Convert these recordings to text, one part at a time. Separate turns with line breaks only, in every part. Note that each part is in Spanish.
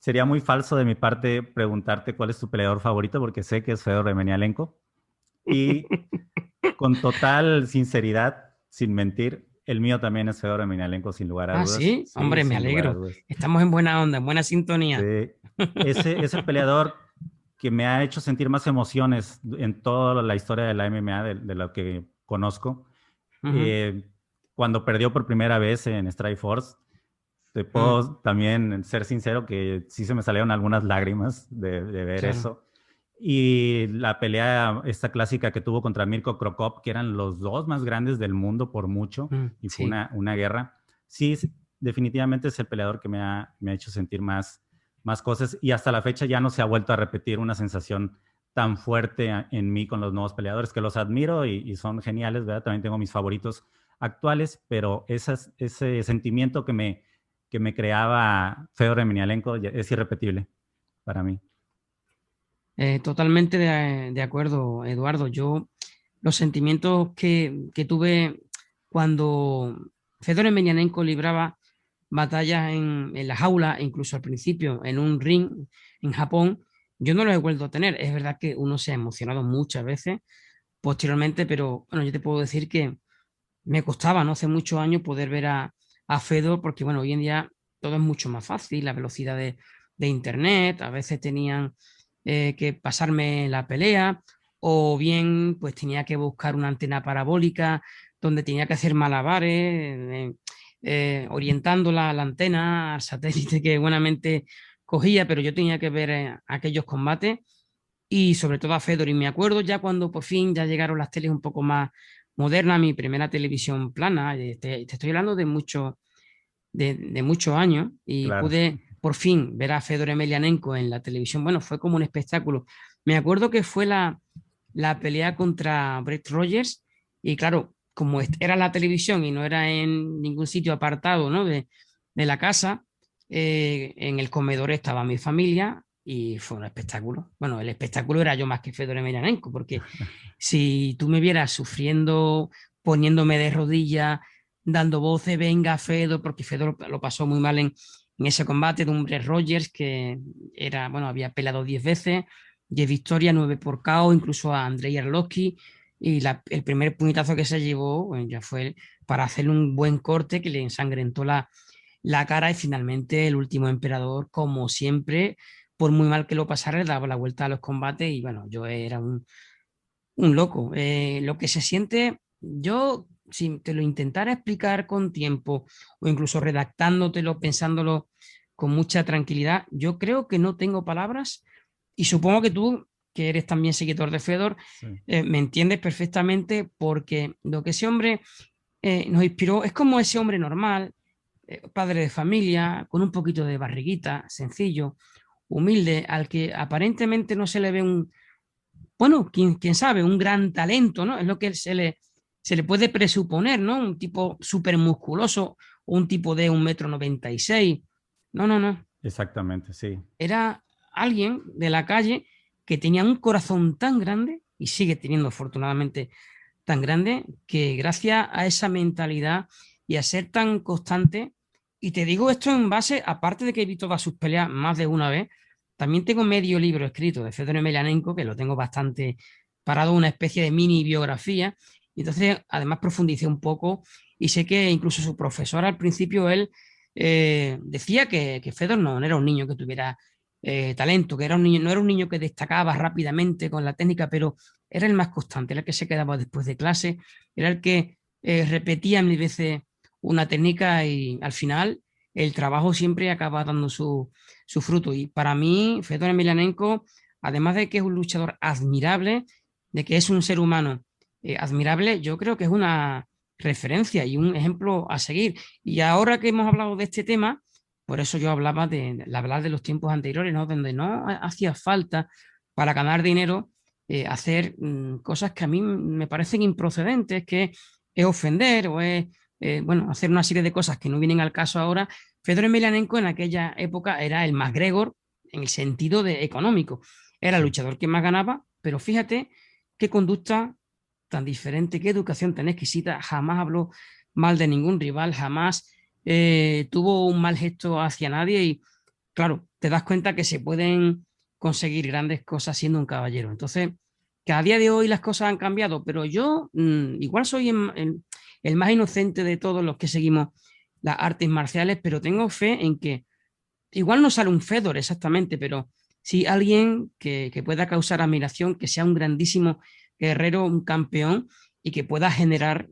sería muy falso de mi parte preguntarte cuál es tu peleador favorito, porque sé que es Fedor Emelianenko. Y con total sinceridad, sin mentir, el mío también es Fedor Emelianenko, sin lugar a
Ah,
dudas.
sí,
Sí,
hombre, me
sin lugar a
alegro.
dudas.
Estamos en buena onda, en buena sintonía.
Sí. Ese es el peleador que me ha hecho sentir más emociones en toda la historia de la MMA, de lo que conozco.
Ujú,
Eh, Cuando perdió por primera vez en Strikeforce, te
mm,
puedo también ser sincero que sí se me salieron algunas lágrimas de ver
claro.
eso. Y la pelea, esta clásica que tuvo contra Mirko Cro Cop, que eran los dos más grandes del mundo por mucho, y fue
Sí.
una guerra. Sí, definitivamente es el peleador que me ha hecho sentir más cosas, y hasta la fecha ya no se ha vuelto a repetir una sensación tan fuerte en mí con los nuevos peleadores, que los admiro y son geniales, ¿verdad? También tengo mis favoritos actuales, pero ese sentimiento que me creaba Fedor Emelianenko es irrepetible para mí.
Totalmente de acuerdo, Eduardo. Yo, los sentimientos que tuve cuando Fedor Emelianenko libraba batallas en la jaula, e incluso al principio en un ring en Japón, yo no los he vuelto a tener. Es verdad que uno se ha emocionado muchas veces posteriormente, pero bueno, yo te puedo decir que me costaba, ¿no? Hace muchos años poder ver a Fedor, porque bueno, hoy en día todo es mucho más fácil, la velocidad de internet, a veces tenían que pasarme la pelea, o bien pues tenía que buscar una antena parabólica donde tenía que hacer malabares, orientando la antena al satélite que buenamente cogía, pero yo tenía que ver aquellos combates y sobre todo a Fedor. Y me acuerdo ya cuando por fin ya llegaron las teles un poco más modernas, mi primera televisión plana, te estoy hablando de muchos años, y
Claro.
pude por fin ver a Fedor Emelianenko en la televisión. Bueno, fue como un espectáculo. Me acuerdo que fue la pelea contra Brett Rogers, y claro, como era la televisión y no era en ningún sitio apartado, ¿no? de la casa, en el comedor estaba mi familia y fue un espectáculo. Bueno, el espectáculo era yo más que Fedor Emelianenko, porque si tú me vieras sufriendo, poniéndome de rodillas, dando voces, venga Fedor, porque Fedor lo pasó muy mal en ese combate de un Brett Rogers que era, bueno, había peleado 10 veces, 10 victorias, 9 por KO, incluso a Andrei Arlovski, y el primer puñetazo que se llevó, bueno, ya fue para hacerle un buen corte que le ensangrentó la cara, y finalmente el último emperador, como siempre, por muy mal que lo pasara, le daba la vuelta a los combates y bueno, yo era un loco. Lo que se siente, yo, si te lo intentara explicar con tiempo o incluso redactándotelo, pensándolo con mucha tranquilidad, yo creo que no tengo palabras, y supongo que tú, que eres también seguidor de Fedor,
Sí.
me entiendes perfectamente, porque lo que ese hombre nos inspiró es como ese hombre normal, padre de familia, con un poquito de barriguita, sencillo, humilde, al que aparentemente no se le ve bueno, quién sabe, un gran talento, ¿no? Es lo que se le puede presuponer, ¿no? Un tipo súper musculoso, un tipo de 1,96 m. No, no, no.
Exactamente, sí.
Era alguien de la calle que tenía un corazón tan grande, y sigue teniendo afortunadamente tan grande, que gracias a esa mentalidad y a ser tan constante, y te digo esto en base, aparte de que he visto todas sus peleas más de una vez, también tengo medio libro escrito de Fedor Emelianenko, que lo tengo bastante parado, una especie de mini biografía, y entonces además profundicé un poco, y sé que incluso su profesor al principio, él decía que Fedor no era un niño que tuviera talento, que era un niño, no era un niño que destacaba rápidamente con la técnica, pero era el más constante, era el que se quedaba después de clase, era el que repetía mil veces una técnica, y al final el trabajo siempre acaba dando su fruto. Y para mí, Fedor Emelianenko, además de que es un luchador admirable, de que es un ser humano admirable, yo creo que es una referencia y un ejemplo a seguir. Y ahora que hemos hablado de este tema, por eso yo hablaba de hablar de los tiempos anteriores, ¿no? Donde no hacía falta para ganar dinero hacer cosas que a mí me parecen improcedentes, que es ofender o es, bueno, hacer una serie de cosas que no vienen al caso ahora. Fedor Emelianenko en aquella época era el McGregor en el sentido de económico. Era el
Sí.
luchador que más ganaba, pero fíjate qué conducta tan diferente, qué educación tan exquisita. Jamás habló mal de ningún rival, jamás tuvo un mal gesto hacia nadie, claro, te das cuenta que se pueden conseguir grandes cosas siendo un caballero. Entonces, que a día de hoy las cosas han cambiado, pero yo igual soy el más inocente de todos los que seguimos las artes marciales, pero tengo fe en que igual no sale un Fedor exactamente, pero sí alguien que pueda causar admiración, que sea un grandísimo guerrero, un campeón y que pueda generar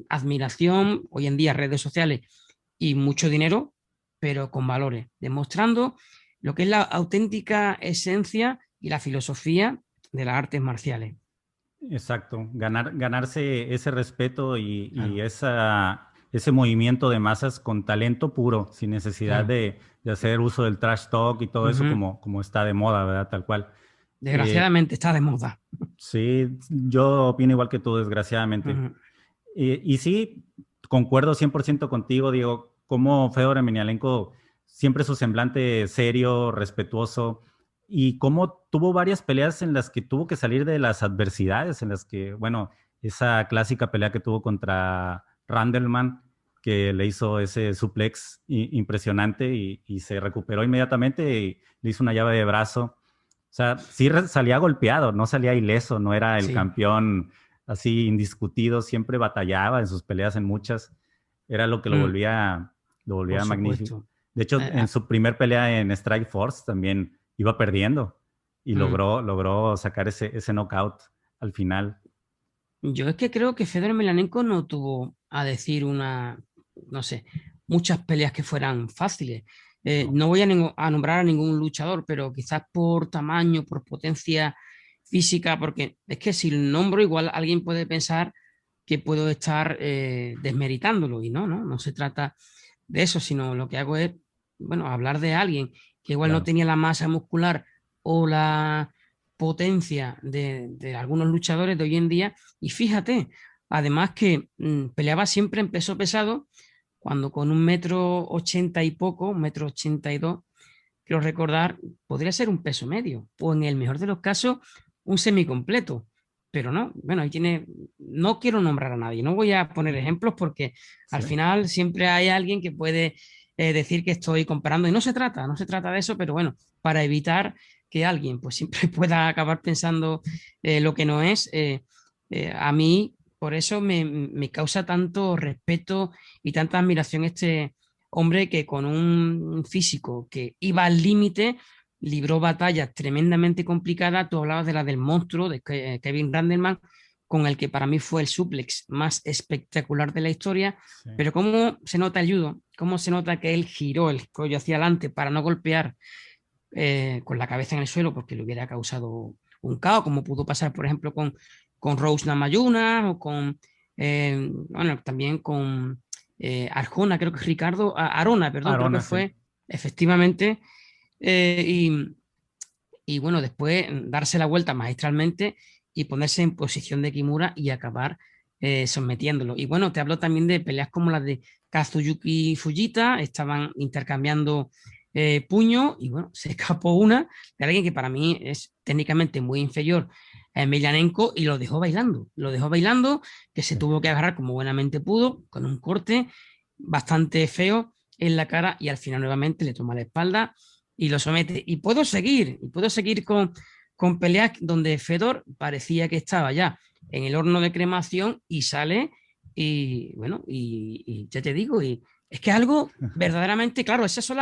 admiración hoy en día, redes sociales y mucho dinero, pero con valores, demostrando lo que es la auténtica esencia y la filosofía de las artes marciales.
Exacto, ganarse ese respeto y
Claro,
ese movimiento de masas con talento puro, sin necesidad
claro.
de hacer uso del trash talk y todo eso
Ujú.
como está de moda, ¿verdad? Tal cual. Eh,
Desgraciadamente está de moda.
sí, yo opino igual que tú, desgraciadamente.
Ujú.
Y sí, concuerdo 100% contigo, Diego, como Fedor Emelianenko, siempre su semblante serio, respetuoso, y cómo tuvo varias peleas en las que tuvo que salir de las adversidades, en las que, bueno, esa clásica pelea que tuvo contra Randleman, que le hizo ese suplex impresionante y se recuperó inmediatamente y le hizo una llave de brazo. O sea, sí salía golpeado, no salía ileso, no era el
Sí,
campeón así indiscutido, siempre batallaba en sus peleas en muchas, era lo que
mm,
lo
por
volvía magnífico.
supuesto.
De hecho,
Eh,
en su primer pelea en Strike Force también iba perdiendo y
mm.
logró sacar ese knockout al final.
Yo es que creo que Fedor Emelianenko no tuvo, a decir no sé, muchas peleas que fueran fáciles.
No,
No voy a nombrar a ningún luchador, pero quizás por tamaño, por potencia física, porque es que si el nombro igual alguien puede pensar que puedo estar desmeritándolo y no se trata de eso, sino lo que hago es, bueno, hablar de alguien que igual no
claro.
tenía la masa muscular o la potencia de algunos luchadores de hoy en día. Y fíjate, además que peleaba siempre en peso pesado, cuando con 1,80 m y poco, 1,82 m, quiero recordar, podría ser un peso medio, o en el mejor de los casos, un semicompleto. Pero no, bueno, ahí tiene, no quiero nombrar a nadie, no voy a poner ejemplos porque al
Sí,
final siempre hay alguien que puede decir que estoy comparando y no se trata de eso, pero bueno, para evitar que alguien pues siempre pueda acabar pensando lo que no es, a mí por eso me causa tanto respeto y tanta admiración este hombre que con un físico que iba al límite libró batallas tremendamente complicadas. Tú hablabas de la del monstruo, de Kevin Randleman, con el que para mí fue el suplex más espectacular de la historia.
sí,
Pero cómo se nota el judo, cómo se nota que él giró el cuello hacia adelante para no golpear con la cabeza en el suelo porque le hubiera causado un caos, como pudo pasar, por ejemplo, con Rose Namajunas o bueno, también con Arjona, creo que es Ricardo, Arona, perdón, creo que
Arona, sí.
fue, efectivamente. eh, y, y bueno, después darse la vuelta magistralmente y ponerse en posición de Kimura y acabar sometiéndolo. Y bueno, te hablo también de peleas como las de Kazuyuki Fujita, estaban intercambiando puño y bueno, se escapó una de alguien que para mí es técnicamente muy inferior a Emelianenko y lo dejó bailando, que se
Sí.
tuvo que agarrar como buenamente pudo, con un corte bastante feo en la cara y al final nuevamente le toma la espalda y lo somete. Y puedo seguir con peleas donde Fedor parecía que estaba ya en el horno de cremación y sale y bueno, y ya te digo, y es que es algo verdaderamente claro, esas son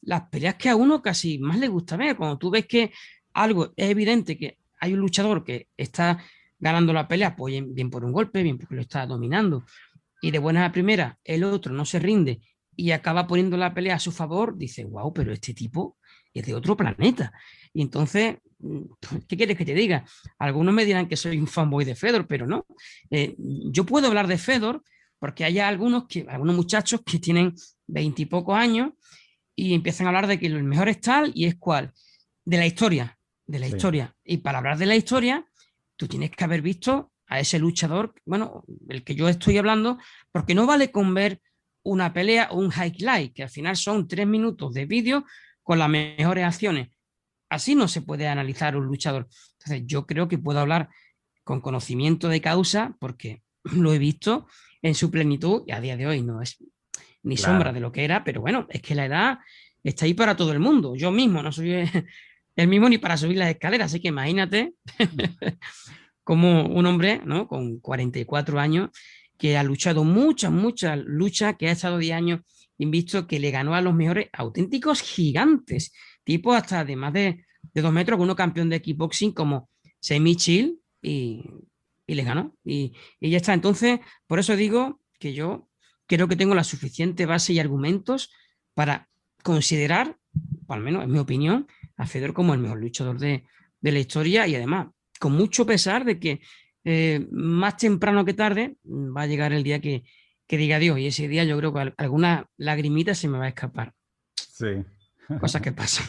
las peleas que a uno casi más le gusta ver, cuando tú ves que algo es evidente que hay un luchador que está ganando la pelea, pues bien por un golpe, bien porque lo está dominando, y de buenas a primeras el otro no se rinde y acaba poniendo la pelea a su favor, dice, wow, pero este tipo es de otro planeta. Y entonces, ¿qué quieres que te diga? Algunos me dirán que soy un fanboy de Fedor, pero no. Yo puedo hablar de Fedor porque hay algunos muchachos que tienen 20 y pocos años y empiezan a hablar de que el mejor es tal y es cual. De la historia, de la
Sí.
historia. Y para hablar de la historia, tú tienes que haber visto a ese luchador, bueno, el que yo estoy hablando, porque no vale con ver una pelea o un highlight, que al final son 3 minutos de vídeo con las mejores acciones. Así no se puede analizar un luchador. Entonces, yo creo que puedo hablar con conocimiento de causa porque lo he visto en su plenitud y a día de hoy no es ni sombra
Claro.
de lo que era, pero bueno, es que la edad está ahí para todo el mundo. Yo mismo no soy el mismo ni para subir las escaleras, así que imagínate como un hombre, ¿no? Con 44 años que ha luchado muchas luchas, que ha estado 10 años invicto, que le ganó a los mejores auténticos gigantes, tipo hasta de más de 2 metros, con uno campeón de kickboxing como Semi Chill y le ganó. Y ya está. Entonces, por eso digo que yo creo que tengo la suficiente base y argumentos para considerar, al menos en mi opinión, a Fedor como el mejor luchador de la historia y además, con mucho pesar de que más temprano que tarde va a llegar el día que diga Dios y ese día yo creo que alguna lagrimita se me va a escapar.
Sí.
Cosas que pasan.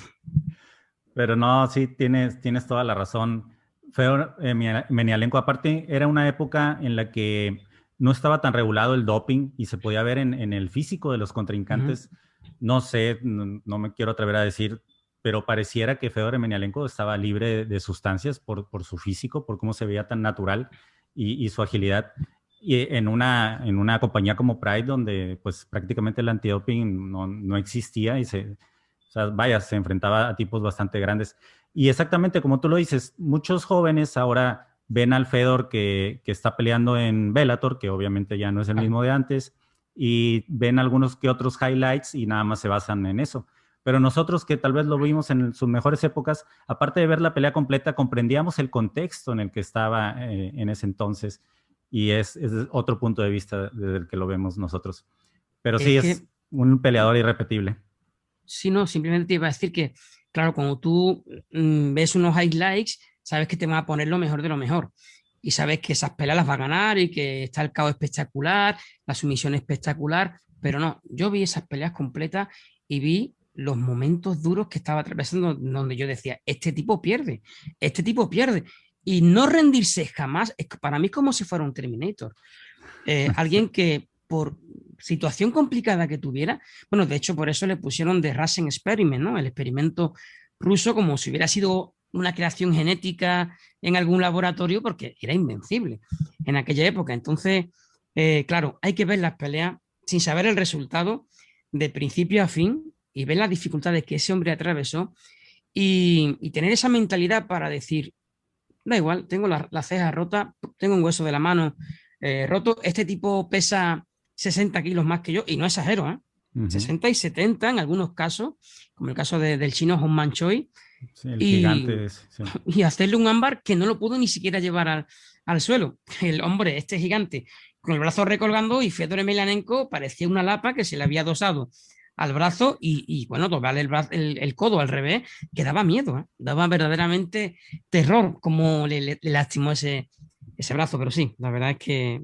Pero no, sí, tienes toda la razón. Feo, Menialenko, aparte, era una época en la que no estaba tan regulado el doping y se podía ver en el físico de los contrincantes. No sé, no me quiero atrever a decir, pero pareciera que Fedor Emelianenko estaba libre de sustancias por su físico, por cómo se veía tan natural y su agilidad. Y en una compañía como Pride, donde pues prácticamente el antidoping no existía y o sea, vaya, se enfrentaba a tipos bastante grandes. Y exactamente como tú lo dices, muchos jóvenes ahora ven al Fedor que está peleando en Bellator, que obviamente ya no es el mismo de antes, y ven algunos que otros highlights y nada más se basan en eso. Pero nosotros que tal vez lo vimos en sus mejores épocas, aparte de ver la pelea completa, comprendíamos el contexto en el que estaba en ese entonces y es otro punto de vista desde el que lo vemos nosotros. Pero
Es
sí, es
que
un peleador irrepetible.
si no, simplemente te iba a decir que, claro, cuando tú ves unos highlights, sabes que te van a poner lo mejor de lo mejor. Y sabes que esas peleas las va a ganar y que está el caos espectacular, la sumisión espectacular. Pero no, yo vi esas peleas completas y vi los momentos duros que estaba atravesando, donde yo decía, este tipo pierde, este tipo pierde. Y no rendirse jamás, para mí es como si fuera un Terminator. Alguien que por situación complicada que tuviera, bueno, de hecho por eso le pusieron The Russian Experiment, ¿no? El experimento ruso, como si hubiera sido una creación genética en algún laboratorio, porque era invencible en aquella época. Entonces, claro, hay que ver las peleas sin saber el resultado de principio a fin y ver las dificultades que ese hombre atravesó y tener esa mentalidad para decir, da igual, tengo la ceja rota, tengo un hueso de la mano roto. Este tipo pesa 60 kilos más que yo, y no exagero, ¿eh?
Uh -huh.
60 y 70 en algunos casos, como el caso del chino Hong Man Choi,
Sí, el
y,
gigante es, sí.
y hacerle un ámbar que no lo pudo ni siquiera llevar al suelo. El hombre, este gigante, con el brazo recolgando, y Fedor Emelianenko parecía una lapa que se le había dosado al brazo y bueno, doblarle el codo al revés, que daba miedo, ¿eh? Daba verdaderamente terror como le lastimó ese brazo, pero sí, la verdad es que,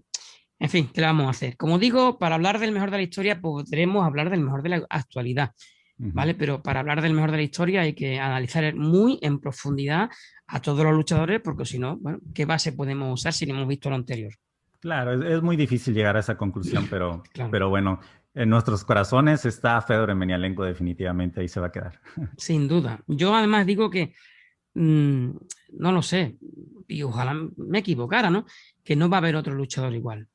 en fin, ¿qué le vamos a hacer? Como digo, para hablar del mejor de la historia podremos hablar del mejor de la actualidad,
Uh -huh.
¿vale? Pero para hablar del mejor de la historia hay que analizar muy en profundidad a todos los luchadores, porque si no, bueno, ¿qué base podemos usar si no hemos visto lo anterior?
Claro, es muy difícil llegar a esa conclusión,
Claro,
pero bueno, en nuestros corazones está Fedor Emelianenko definitivamente, ahí se va a quedar.
sin duda. Yo además digo que no lo sé, y ojalá me equivocara, ¿no? Que no va a haber otro luchador igual.